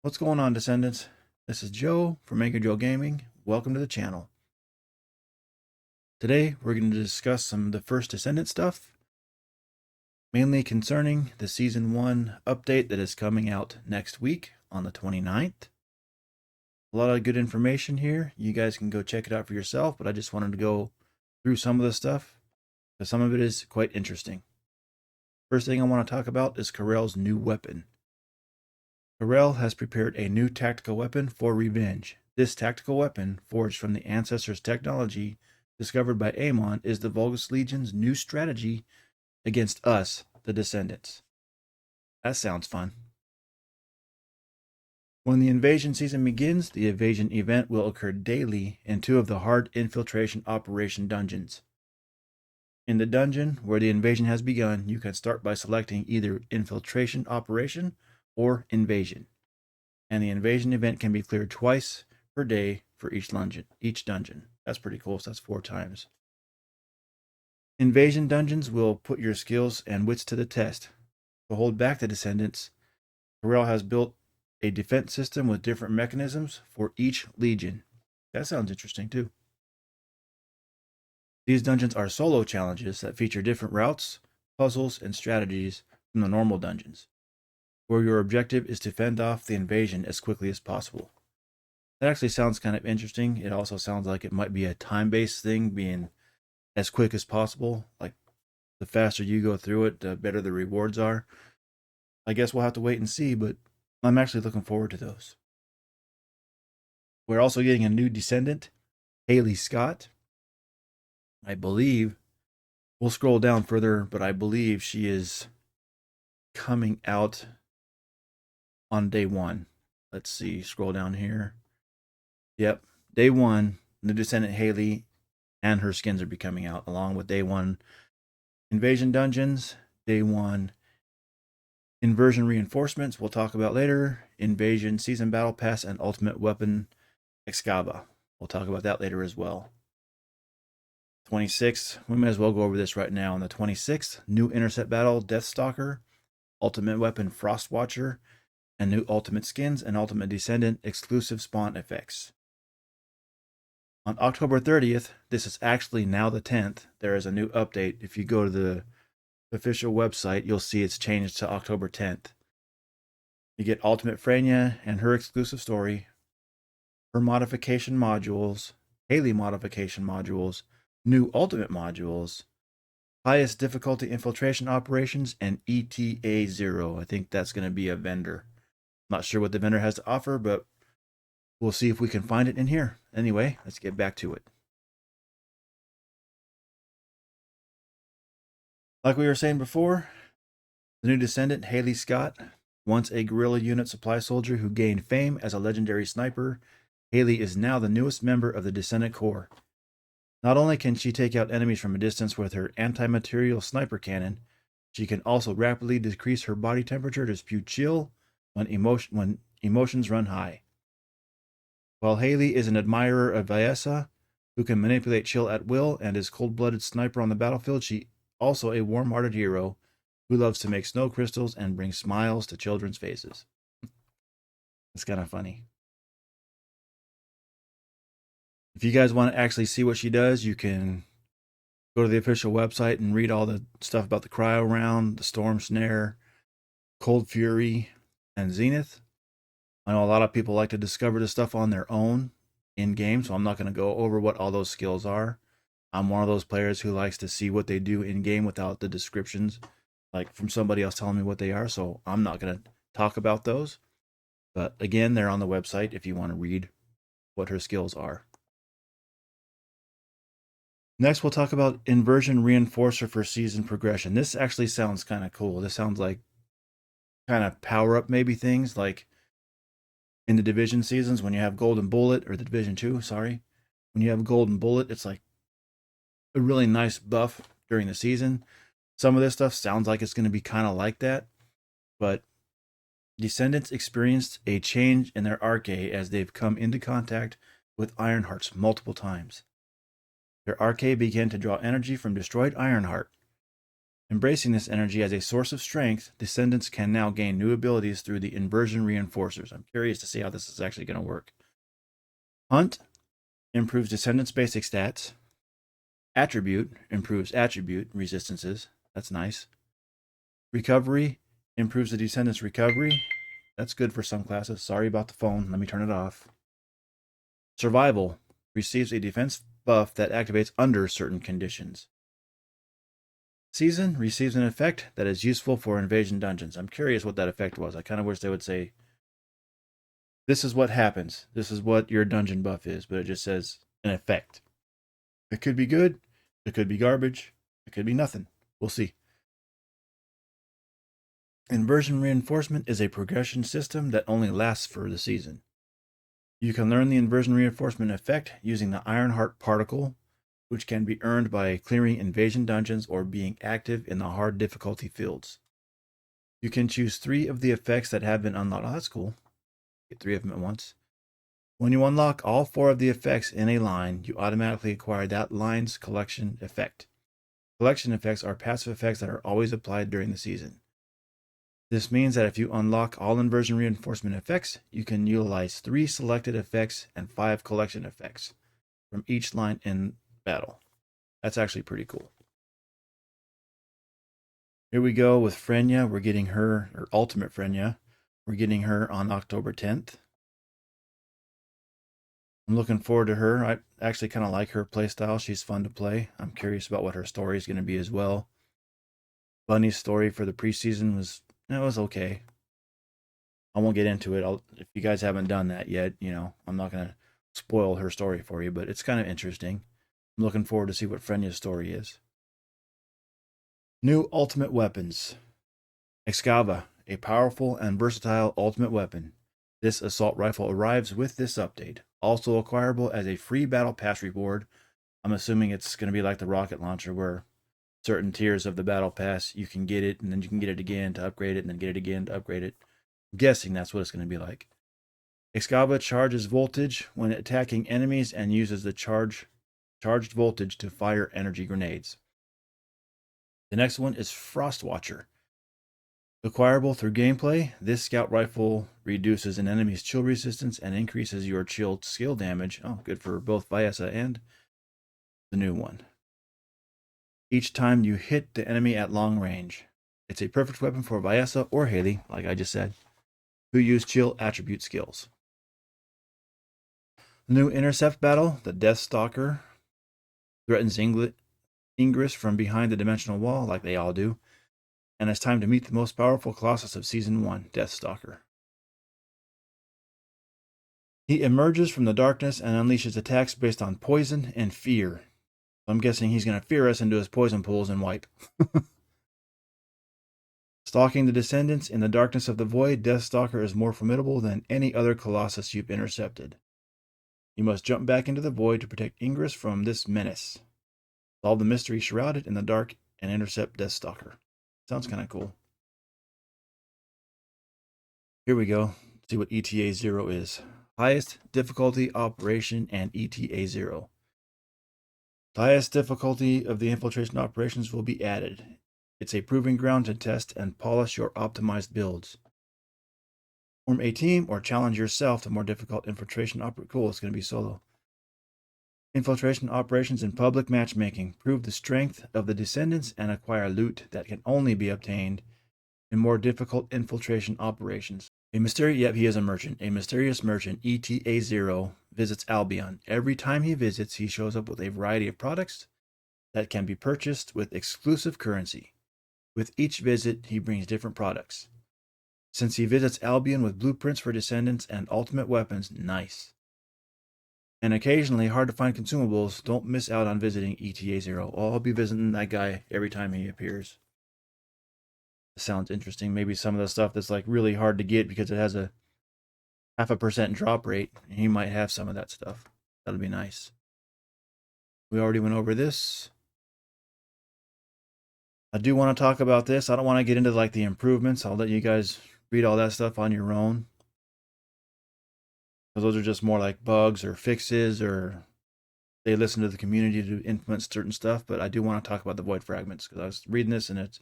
What's going on, Descendants? This is Joe from Anchor Joe Gaming. Welcome to the channel. Today, we're going to discuss some of the First Descendant stuff, mainly concerning the Season 1 update that is coming out next week on the 29th. A lot of good information here. You guys can go check it out for yourself, but I just wanted to go through some of the stuff, because some of it is quite interesting. First thing I want to talk about is Karel's new weapon. Karel has prepared a new tactical weapon for revenge. This tactical weapon, forged from the Ancestors' technology discovered by Amon, is the Vulgus Legion's new strategy against us, the Descendants. That sounds fun. When the invasion season begins, the invasion event will occur daily in two of the hard infiltration operation dungeons. In the dungeon where the invasion has begun, you can start by selecting either infiltration operation or invasion, and the invasion event can be cleared twice per day for each dungeon. That's pretty cool, so that's 4 times. Invasion dungeons will put your skills and wits to the test. To hold back the Descendants, Karel has built a defense system with different mechanisms for each legion. That sounds interesting too. These dungeons are solo challenges that feature different routes, puzzles, and strategies from the normal dungeons, where your objective is to fend off the invasion as quickly as possible. That actually sounds kind of interesting. It also sounds like it might be a time-based thing, being as quick as possible. Like, the faster you go through it, the better the rewards are. I guess we'll have to wait and see, but I'm actually looking forward to those. We're also getting a new Descendant, Haley Scott. I believe, we'll scroll down further, but I believe she is coming out on day 1. Let's see, scroll down here. Yep, day 1, the Descendant Haley and her skins are be coming out, along with day 1 Invasion Dungeons, day 1 Inversion Reinforcements, we'll talk about later, Invasion Season Battle Pass, and Ultimate Weapon Excava. We'll talk about that later as well. 26th, we might as well go over this right now. On the 26th, new Intercept Battle Deathstalker, Ultimate Weapon Frostwatcher, and new Ultimate Skins and Ultimate Descendant exclusive spawn effects. On October 30th, this is actually now the 10th, there is a new update. If you go to the official website, you'll see it's changed to October 10th. You get Ultimate Freynia and her exclusive story, her modification modules, Haley modification modules, new Ultimate modules, highest difficulty infiltration operations, and ETA 0. I think that's going to be a vendor. Not sure what the vendor has to offer, but we'll see if we can find it in here. Anyway, let's get back to it. Like we were saying before, the new Descendant, Haley Scott, once a guerrilla unit supply soldier who gained fame as a legendary sniper, Haley is now the newest member of the Descendant Corps. Not only can she take out enemies from a distance with her anti-material sniper cannon, she can also rapidly decrease her body temperature to spew chill when emotions run high. While Haley is an admirer of Vyessa, who can manipulate chill at will and is cold-blooded sniper on the battlefield, she also a warm-hearted hero who loves to make snow crystals and bring smiles to children's faces. It's kind of funny. If you guys want to actually see what she does, you can go to the official website and read all the stuff about the cryo round, the storm snare, cold fury, and zenith. I know a lot of people like to discover this stuff on their own in game, so I'm not going to go over what all those skills are. I'm one of those players who likes to see what they do in game without the descriptions, like from somebody else telling me what they are, so I'm not going to talk about those. But again, they're on the website if you want to read what her skills are. Next, we'll talk about Inversion Reinforcer for season progression. This actually sounds kind of cool. This sounds like kind of power-up maybe things, like in the Division seasons when you have Golden Bullet, or the Division 2, sorry. When you have Golden Bullet, it's like a really nice buff during the season. Some of this stuff sounds like it's going to be kind of like that, but Descendants experienced a change in their arcade as they've come into contact with Ironhearts multiple times. Their arcade began to draw energy from destroyed Ironheart. Embracing this energy as a source of strength, Descendants can now gain new abilities through the inversion reinforcers. I'm curious to see how this is actually going to work. Hunt improves Descendants' basic stats. Attribute improves attribute resistances. That's nice. Recovery improves the Descendants' recovery. That's good for some classes. Sorry about the phone. Let me turn it off. Survival receives a defense buff that activates under certain conditions. Season receives an effect that is useful for invasion dungeons. I'm curious what that effect was. I kind of wish they would say, this is what happens. This is what your dungeon buff is, but it just says an effect. It could be good. It could be garbage. It could be nothing. We'll see. Inversion reinforcement is a progression system that only lasts for the season. You can learn the inversion reinforcement effect using the Ironheart particle, which can be earned by clearing invasion dungeons or being active in the hard difficulty fields. You can choose 3 of the effects that have been unlocked. Oh, that's cool. Get 3 of them at once. When you unlock all 4 of the effects in a line, you automatically acquire that line's collection effect. Collection effects are passive effects that are always applied during the season. This means that if you unlock all inversion reinforcement effects, you can utilize 3 selected effects and 5 collection effects from each line in battle. That's actually pretty cool. Here we go with Frenya. We're getting her, or Ultimate Frenya. We're getting her on October 10th. I'm looking forward to her. I actually kind of like her playstyle. She's fun to play. I'm curious about what her story is going to be as well. Bunny's story for the preseason was okay. I won't get into it. If you guys haven't done that yet, I'm not going to spoil her story for you, but it's kind of interesting. I'm looking forward to see what Frenya's story is. New ultimate weapons. Excava, a powerful and versatile ultimate weapon. This assault rifle arrives with this update, also acquirable as a free battle pass reward. I'm assuming it's going to be like the rocket launcher where certain tiers of the battle pass, you can get it and then you can get it again to upgrade it and then get it again to upgrade it. I'm guessing that's what it's going to be like. Excava charges voltage when attacking enemies and uses the charged voltage to fire energy grenades. The next one is Frost Watcher. Acquirable through gameplay, this scout rifle reduces an enemy's chill resistance and increases your chill skill damage. Oh, good for both Vyessa and the new one. Each time you hit the enemy at long range. It's a perfect weapon for Vyessa or Haley, like I just said, who use chill attribute skills. The new intercept battle, the Death Stalker, threatens Ingress from behind the dimensional wall, like they all do, and it's time to meet the most powerful Colossus of Season 1, Deathstalker. He emerges from the darkness and unleashes attacks based on poison and fear. I'm guessing he's going to fear us into his poison pools and wipe. Stalking the Descendants in the darkness of the void, Deathstalker is more formidable than any other Colossus you've intercepted. You must jump back into the void to protect Ingress from this menace. Solve the mystery shrouded in the dark and intercept Deathstalker. Sounds kind of cool. Here we go. See what ETA 0 is. Highest difficulty operation and ETA 0. The highest difficulty of the infiltration operations will be added. It's a proving ground to test and polish your optimized builds. Form a team or challenge yourself to more difficult infiltration operations. Cool, it's going to be solo. Infiltration operations in public matchmaking. Prove the strength of the Descendants and acquire loot that can only be obtained in more difficult infiltration operations. He is a merchant. A mysterious merchant, ETA 0, visits Albion. Every time he visits, he shows up with a variety of products that can be purchased with exclusive currency. With each visit, he brings different products. Since he visits Albion with blueprints for Descendants and ultimate weapons, nice. And occasionally hard to find consumables, don't miss out on visiting ETA 0. I'll be visiting that guy every time he appears. Sounds interesting. Maybe some of the stuff that's like really hard to get because it has a 0.5% drop rate. He might have some of that stuff. That'll be nice. We already went over this. I do want to talk about this. I don't want to get into like the improvements. I'll let you guys read all that stuff on your own. Because those are just more like bugs or fixes or they listen to the community to implement certain stuff, but I do want to talk about the void fragments because I was reading this and it's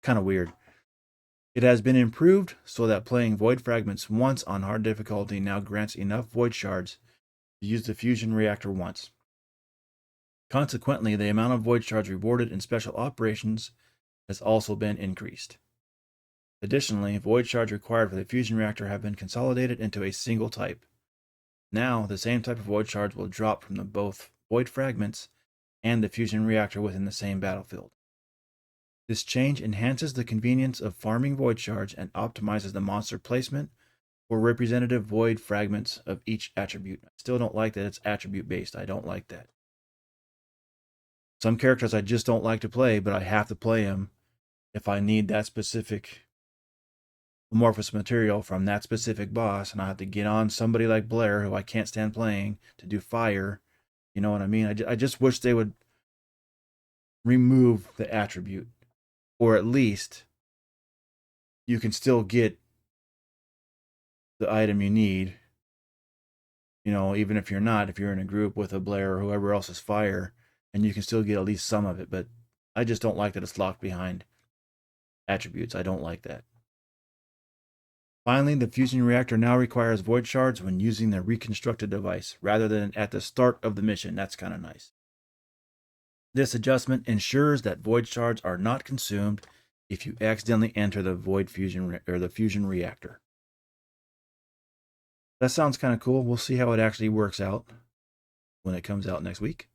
kind of weird. It has been improved so that playing void fragments once on hard difficulty now grants enough void shards to use the fusion reactor once. Consequently, the amount of void shards rewarded in special operations has also been increased. Additionally, void shards required for the fusion reactor have been consolidated into a single type. Now, the same type of void shards will drop from both void fragments and the fusion reactor within the same battlefield. This change enhances the convenience of farming void shards and optimizes the monster placement for representative void fragments of each attribute. I still don't like that it's attribute based. I don't like that. Some characters I just don't like to play, but I have to play them if I need that specific amorphous material from that specific boss, and I have to get on somebody like Blair, who I can't stand playing, to do fire. You know what I mean? I just wish they would remove the attribute, or at least you can still get the item you need. You know, even if you're in a group with a Blair or whoever else is fire, and you can still get at least some of it. But I just don't like that it's locked behind attributes. I don't like that. Finally, the fusion reactor now requires void shards when using the reconstructed device, rather than at the start of the mission. That's kind of nice. This adjustment ensures that void shards are not consumed if you accidentally enter the void fusion or the fusion reactor. That sounds kind of cool. We'll see how it actually works out when it comes out next week.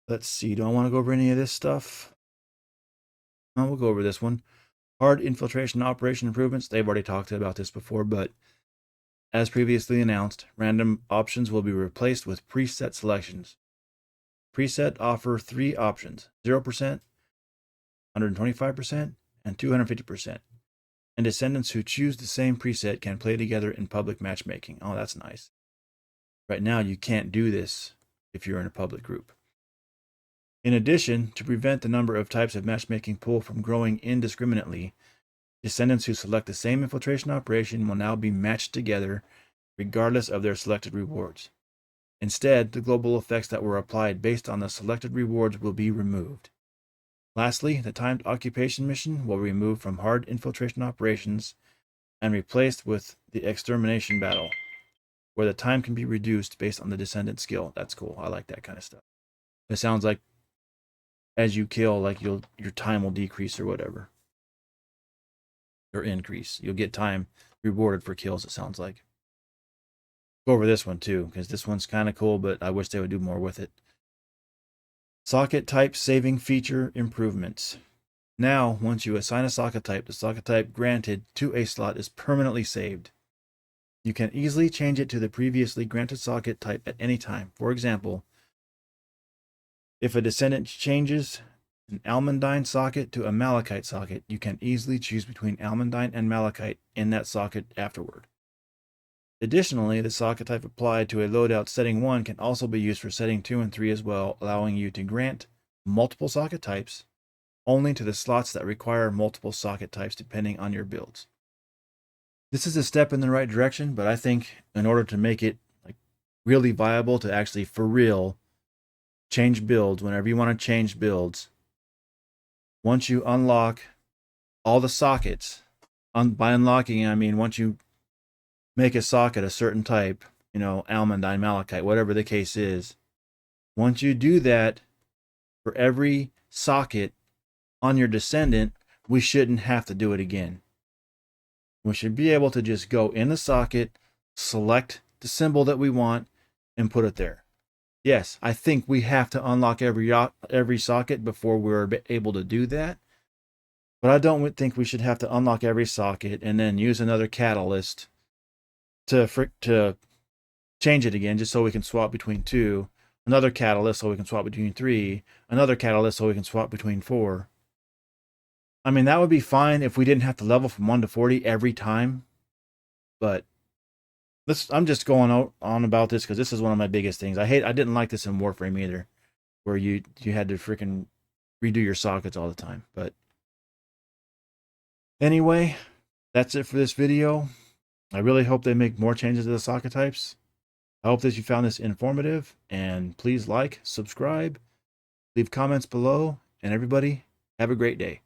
Let's see. Do I want to go over any of this stuff? No, we'll go over this one. Hard infiltration operation improvements. They've already talked about this before, but as previously announced, random options will be replaced with preset selections. Preset offer 3 options: 0%, 125%, and 250%. And descendants who choose the same preset can play together in public matchmaking. Oh, that's nice. Right now, you can't do this if you're in a public group. In addition, to prevent the number of types of matchmaking pool from growing indiscriminately, descendants who select the same infiltration operation will now be matched together regardless of their selected rewards. Instead, the global effects that were applied based on the selected rewards will be removed. Lastly, the timed occupation mission will be removed from hard infiltration operations and replaced with the extermination battle, where the time can be reduced based on the descendant skill. That's cool. I like that kind of stuff. It sounds like as you kill, like your time will decrease or whatever. Or increase. You'll get time rewarded for kills, it sounds like. Go over this one too, because this one's kind of cool, but I wish they would do more with it. Socket type saving feature improvements. Now, once you assign a socket type, the socket type granted to a slot is permanently saved. You can easily change it to the previously granted socket type at any time. For example, if a descendant changes an almandine socket to a malachite socket, you can easily choose between almandine and malachite in that socket afterward. Additionally, the socket type applied to a loadout setting 1 can also be used for setting 2 and 3 as well, allowing you to grant multiple socket types only to the slots that require multiple socket types depending on your builds. This is a step in the right direction, but I think in order to make it really viable to actually for real change builds whenever you want to change builds, once you unlock all the sockets, by unlocking I mean once you make a socket a certain type, almandine, malachite, whatever the case is, once you do that for every socket on your descendant, we shouldn't have to do it again. We should be able to just go in the socket, select the symbol that we want, and put it there. Yes, I think we have to unlock every socket before we're able to do that. But I don't think we should have to unlock every socket and then use another catalyst to change it again just so we can swap between 2, another catalyst so we can swap between 3, another catalyst so we can swap between 4. I mean, that would be fine if we didn't have to level from 1 to 40 every time. But I'm just going on about this because this is one of my biggest things. I didn't like this in Warframe either, where you had to freaking redo your sockets all the time. But anyway, that's it for this video. I really hope they make more changes to the socket types. I hope that you found this informative, and please like, subscribe, leave comments below, and everybody, have a great day.